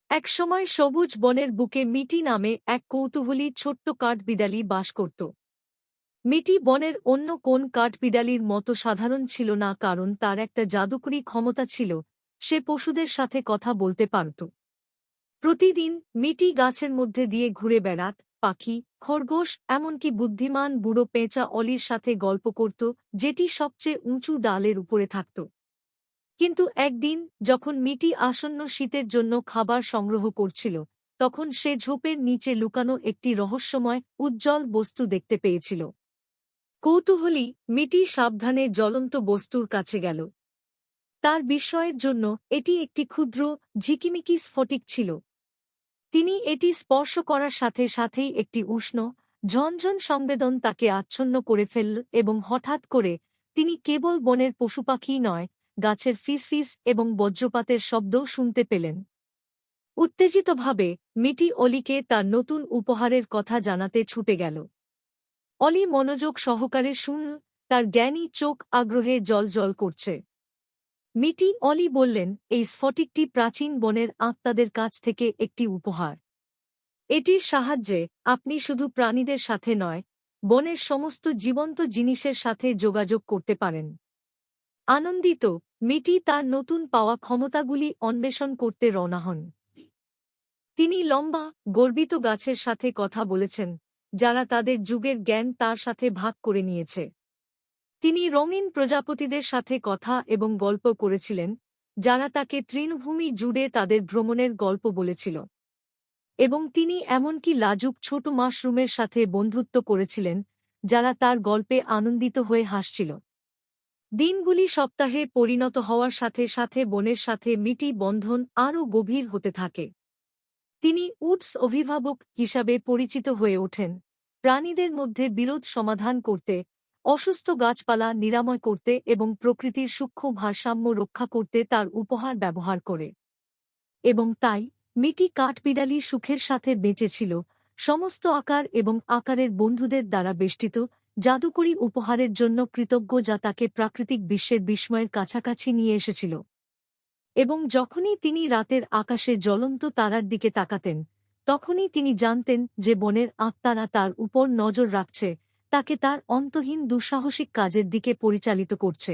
একসময় সবুজ বনের বুকে মিটি নামে এক কৌতূহলী ছোট্ট কাঠবিড়ালি বাস করত। মিটি বনের অন্য কোন কাঠবিড়ালির মতো সাধারণ ছিল না, কারণ তার একটা জাদুকরী ক্ষমতা ছিল। সে পশুদের সাথে কথা বলতে পারত। প্রতিদিন মিটি গাছের মধ্যে দিয়ে ঘুরে বেড়াত, পাখি, খরগোশ, এমনকি বুদ্ধিমান বুড়ো পেঁচা অলির সাথে গল্প করত, যেটি সবচেয়ে উঁচু ডালের উপরে থাকত। কিন্তু একদিন যখন মিটি আসন্ন শীতের জন্য খাবার সংগ্রহ করছিল, তখন সে ঝোপের নিচে লুকানো একটি রহস্যময় উজ্জ্বল বস্তু দেখতে পেয়েছিল। কৌতূহলী মিটি সাবধানে জ্বলন্ত বস্তুর কাছে গেল। তার বিস্ময়ের জন্য এটি একটি ক্ষুদ্র, ঝিকিমিকি স্ফটিক ছিল। তিনি এটি স্পর্শ করার সাথে সাথেই একটি উষ্ণ, ঝনঝন সংবেদন তাকে আচ্ছন্ন করে ফেলল, এবং হঠাৎ করে তিনি কেবল বনের পশুপাখিই নয়, গাছের ফিসফিস এবং বজ্রপাতের শব্দও শুনতে পেলেন। উত্তেজিতভাবে মিটি অলিকে তার নতুন উপহারের কথা জানাতে ছুটে গেল। অলি মনোযোগ সহকারে শুনল, তার জ্ঞানী চোখ আগ্রহে জ্বলজ্বল করছে। মিটি অলি বললেন, এই স্ফটিকটি প্রাচীন বনের আত্মাদের কাছ থেকে একটি উপহার। এটির সাহায্যে আপনি শুধু প্রাণীদের সাথে নয়, বনের সমস্ত জীবন্ত জিনিসের সাথে যোগাযোগ করতে পারেন। আনন্দিত, মিটি তার নতুন পাওয়া ক্ষমতাগুলি অন্বেষণ করতে রওনা হন। তিনি লম্বা, গর্বিত গাছের সাথে কথা বলেছেন, যারা তাদের যুগের জ্ঞান তার সাথে ভাগ করে নিয়েছে। তিনি রঙিন প্রজাপতিদের সাথে কথা এবং গল্প করেছিলেন, যারা তাকে তৃণভূমি জুড়ে তাদের ভ্রমণের গল্প বলেছিল। এবং তিনি এমনকি লাজুক ছোট মাশরুমের সাথে বন্ধুত্ব করেছিলেন, যারা তার গল্পে আনন্দিত হয়ে হাসছিল। দিনগুলি সপ্তাহে পরিণত হওয়ার সাথে সাথে বনের সাথে মিটি বন্ধন আরও গভীর হতে থাকে। তিনি উডস অভিভাবক হিসাবে পরিচিত হয়ে ওঠেন, প্রাণীদের মধ্যে বিরোধ সমাধান করতে, অসুস্থ গাছপালা নিরাময় করতে এবং প্রকৃতির সূক্ষ্ম ভারসাম্য রক্ষা করতে তার উপহার ব্যবহার করে। এবং তাই মিটি কাঠবিড়ালি সুখের সাথে বেঁচেছিল, সমস্ত আকার এবং আকারের বন্ধুদের দ্বারা বেষ্টিত, জাদুকরী উপহারের জন্য কৃতজ্ঞ, যা তাকে প্রাকৃতিক বিশ্বের বিস্ময়ের কাছাকাছি নিয়ে এসেছিল। এবং যখনই তিনি রাতের আকাশে জ্বলন্ত তারার দিকে তাকাতেন, তখনই তিনি জানতেন যে বনের আত্মারা তার উপর নজর রাখছে, তাকে তার অন্তহীন দুঃসাহসিক কাজের দিকে পরিচালিত করছে।